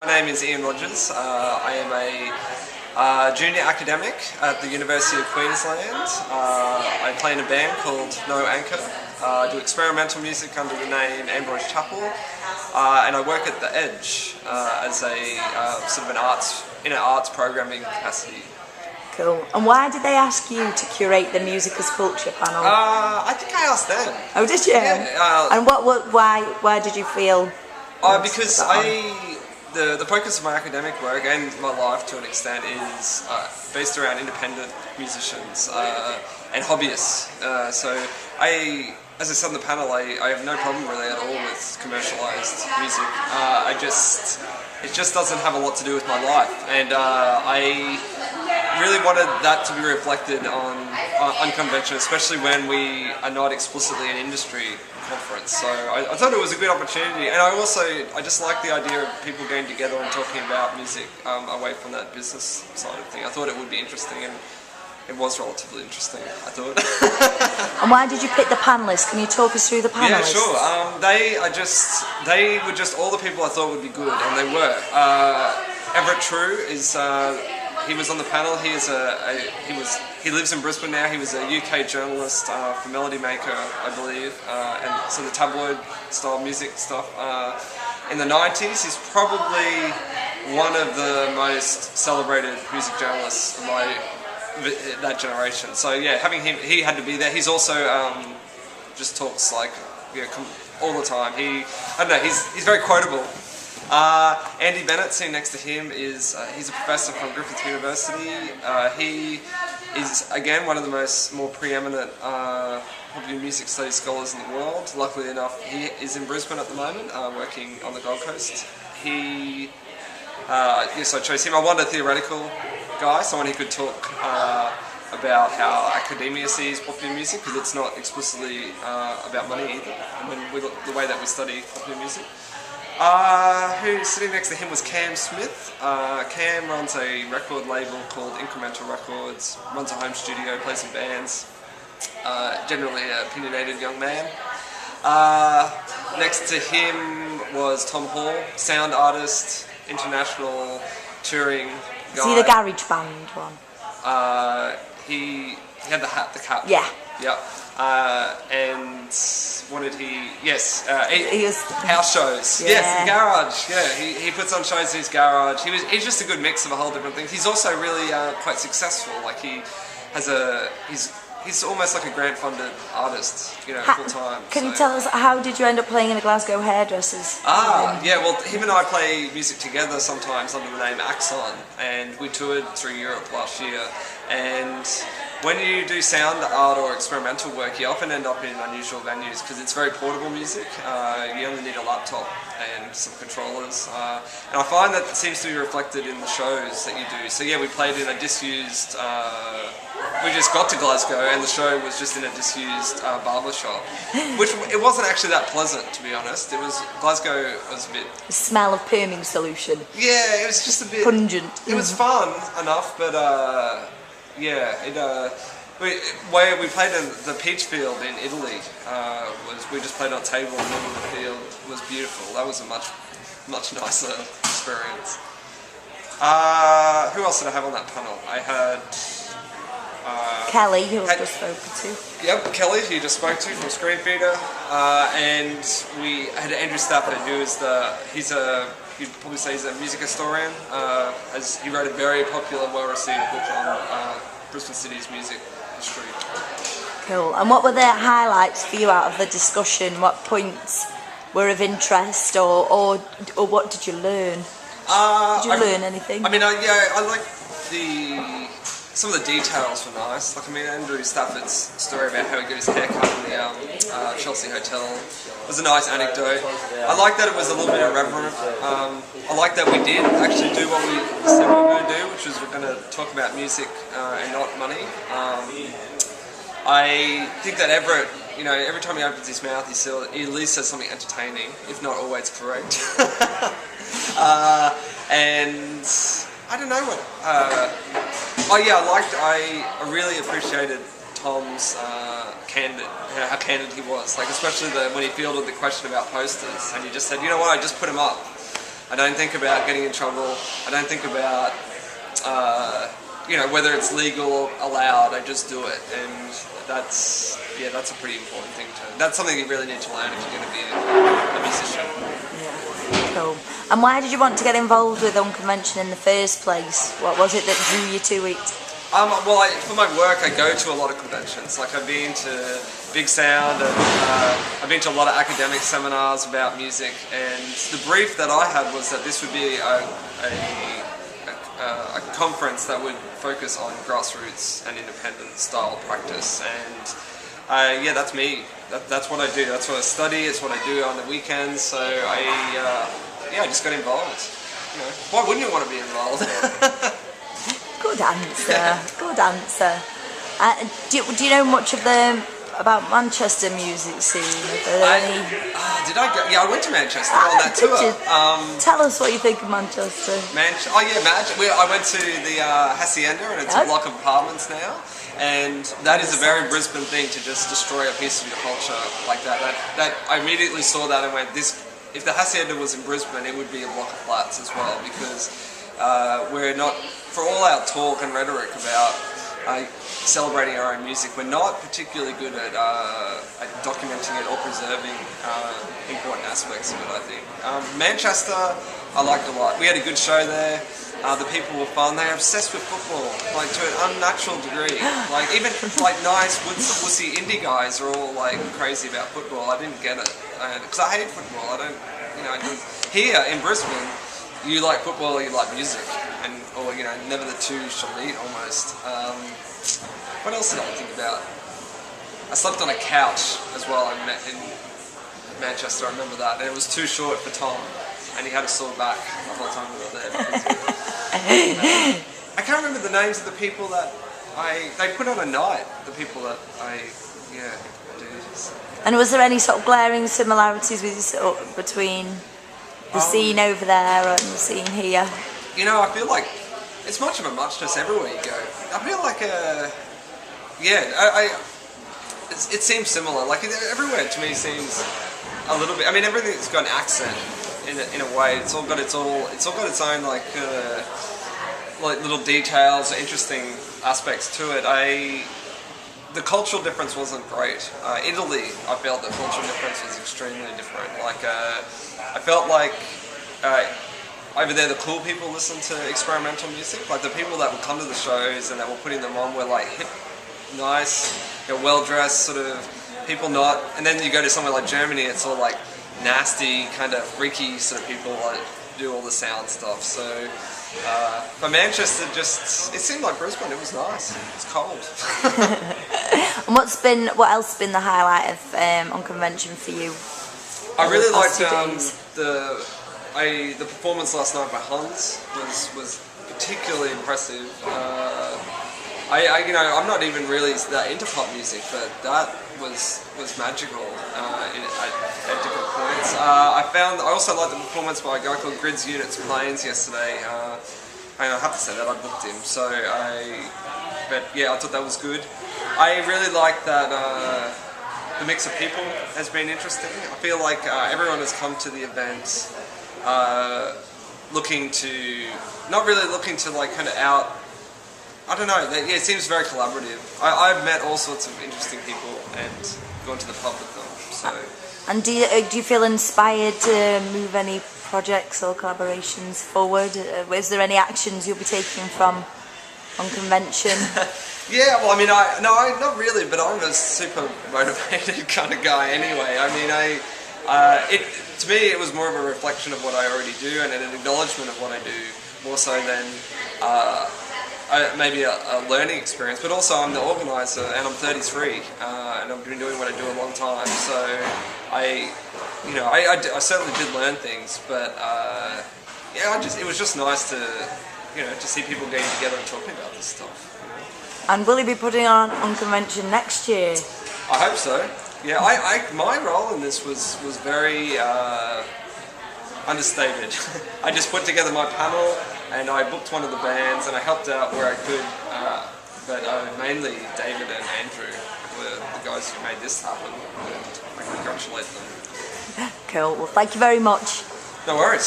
My name is Ian Rogers. I am a junior academic at the University of Queensland. I play in a band called No Anchor. I do experimental music under the name Ambrose Chapel, and I work at The Edge as a sort of an arts programming capacity. Cool. And why did they ask you to curate the Music as Culture panel? I think I asked them. Oh, did you? Yeah. And why did you feel? Because the focus of my academic work and my life to an extent is based around independent musicians and hobbyists. As I said on the panel, I have no problem really at all with commercialised music. It just doesn't have a lot to do with my life, and I really wanted that to be reflected on Unconvention, especially when we are not explicitly an industry conference. So I thought it was a good opportunity, and I just like the idea of people getting together and talking about music away from that business side of thing. I thought it would be interesting, and it was relatively interesting, I thought. And why did you pick the panellists? Can you talk us through the panellists? Yeah, sure. They were just all the people I thought would be good, and they were. Everett True is. He was on the panel. He lives in Brisbane now. He was a UK journalist for Melody Maker, I believe, and sort of tabloid style music stuff. In the 90s, he's probably one of the most celebrated music journalists of that generation. So yeah, having him, he had to be there. He's also just talks like all the time. I don't know. He's very quotable. Andy Bennett, sitting next to him, he's a professor from Griffith University. He is again one of the more preeminent popular music studies scholars in the world. Luckily enough, he is in Brisbane at the moment, working on the Gold Coast. Yes, I chose him. I wanted a theoretical guy, someone who could talk about how academia sees popular music, because it's not explicitly about money either. I mean, the way that we study popular music. Who sitting next to him was Cam Smith. Cam runs a record label called Incremental Records, runs a home studio, plays in bands, generally an opinionated young man. Next to him was Tom Hall, sound artist, international touring guy. Is he the garage band one? He had the cap. Yeah. Yeah. And what did he? Yes, he was house shows. Yeah. Yes, in garage. Yeah, he puts on shows in his garage. He's just a good mix of a whole different thing. He's also really quite successful. Like he's almost like a grant-funded artist, full time. Can you tell us, how did you end up playing in the Glasgow Hairdressers? Yeah, well, him and I play music together sometimes under the name Axon, and we toured through Europe last year. And when you do sound art or experimental work, you often end up in unusual venues because it's very portable music. You only need a laptop and some controllers. And I find that seems to be reflected in the shows that you do. So yeah, we played in a disused... we just got to Glasgow and the show was just in a disused barber shop, which it wasn't actually that pleasant, to be honest. Glasgow was a bit... The smell of perming solution. Yeah, it was just a bit... Pungent. It was fun enough, but yeah, where we played in the peach field in Italy, we just played on a table in the middle of the field. It was beautiful. That was a much nicer experience. Who else did I have on that panel? I had... Kelly, who I've just spoken to. Yep, Kelly, who you just spoke to from Screen Feeder, and we had Andrew Stafford, you'd probably say he's a music historian, as he wrote a very popular, well-received book on Brisbane City's music history. Cool. And what were the highlights for you out of the discussion? What points were of interest, or what did you learn? Did you learn anything? I mean, I like some of the details were nice. Like, I mean, Andrew Stafford's story about how he got his haircut in the Chelsea Hotel was a nice anecdote. I like that it was a little bit irreverent. I like that we did actually do what we said we were going to do, which was we're going to talk about music and not money. I think that Everett, every time he opens his mouth, he at least says something entertaining, if not always correct. And I don't know what... I really appreciated Tom's how candid he was. Like, especially when he fielded the question about posters, and he just said, you know what, I just put them up. I don't think about getting in trouble. I don't think about whether it's legal or allowed. I just do it, and that's a pretty important thing that's something you really need to learn if you're going to be a musician. Yeah, cool. And why did you want to get involved with Unconvention in the first place? What was it that drew you to it? For my work, I go to a lot of conventions. Like, I've been to Big Sound, and I've been to a lot of academic seminars about music. And the brief that I had was that this would be a conference that would focus on grassroots and independent style practice. And that's me. That's what I do. That's what I study. It's what I do on the weekends. So I just got involved. Why wouldn't you want to be involved? Good answer. Good answer. Do you know much about Manchester music scene? Did I go? Yeah, I went to Manchester on that tour. Tell us what you think of Manchester. I went to the Hacienda, and it's a block of apartments now. And that is a very Brisbane thing, to just destroy a piece of your culture like that. That I immediately saw that and went, if the Hacienda was in Brisbane, it would be a block of flats as well, because we're not, for all our talk and rhetoric about celebrating our own music, we're not particularly good at documenting it or preserving important aspects of it, I think. Manchester, I liked a lot. We had a good show there. The people were fun. They're obsessed with football, like to an unnatural degree. Like, even like nice wussy indie guys are all like crazy about football. I didn't get it because I hate football. I don't, Here in Brisbane, you like football or you like music, or never the two shall meet almost. What else did I think about? I slept on a couch as well in Manchester. I remember that, and it was too short for Tom, and he had a sore back the whole time we were there. I can't remember the names of the people that they put on a night. The people that do. And was there any sort of glaring similarities between the scene over there and the scene here? I feel like it's much of a muchness everywhere you go. I feel like it seems similar. Like, everywhere to me seems a little bit. I mean, everything's got an accent in a way. It's all got its own like little details, interesting aspects to it. The cultural difference wasn't great. Italy, I felt the cultural difference was extremely different. Like, I felt like over there the cool people listened to experimental music. Like, the people that would come to the shows and that were putting them on were like hip, nice, well-dressed sort of people. And then you go to somewhere like Germany, it's all like nasty, kind of freaky sort of people that do all the sound stuff. So for Manchester, it seemed like Brisbane. It was nice. It's cold. And what else has been the highlight of Unconvention for you? I really liked the performance last night by Hans was particularly impressive. I'm not even really that into pop music, but that was magical at different points. I also liked the performance by a guy called Grids Units Planes yesterday. I have to say that I booked him, I thought that was good. I really like that the mix of people has been interesting. I feel like everyone has come to the event not really looking to like kind of out. I don't know. It seems very collaborative. I've met all sorts of interesting people and gone to the pub with them. So. And do you feel inspired to move any projects or collaborations forward? Is there any actions you'll be taking from Unconvention? Yeah, well, I mean, not really, but I'm a super motivated kind of guy anyway. I mean, to me, it was more of a reflection of what I already do and an acknowledgement of what I do, more so than maybe a learning experience. But also, I'm the organiser, and I'm 33, and I've been doing what I do a long time. So I certainly did learn things, but it was just nice to to see people getting together and talking about this stuff. And will he be putting on Unconvention next year? I hope so. Yeah, my role in this was very understated. I just put together my panel and I booked one of the bands and I helped out where I could, but mainly David and Andrew were the guys who made this happen, and I congratulate them. Cool. Well, thank you very much. No worries.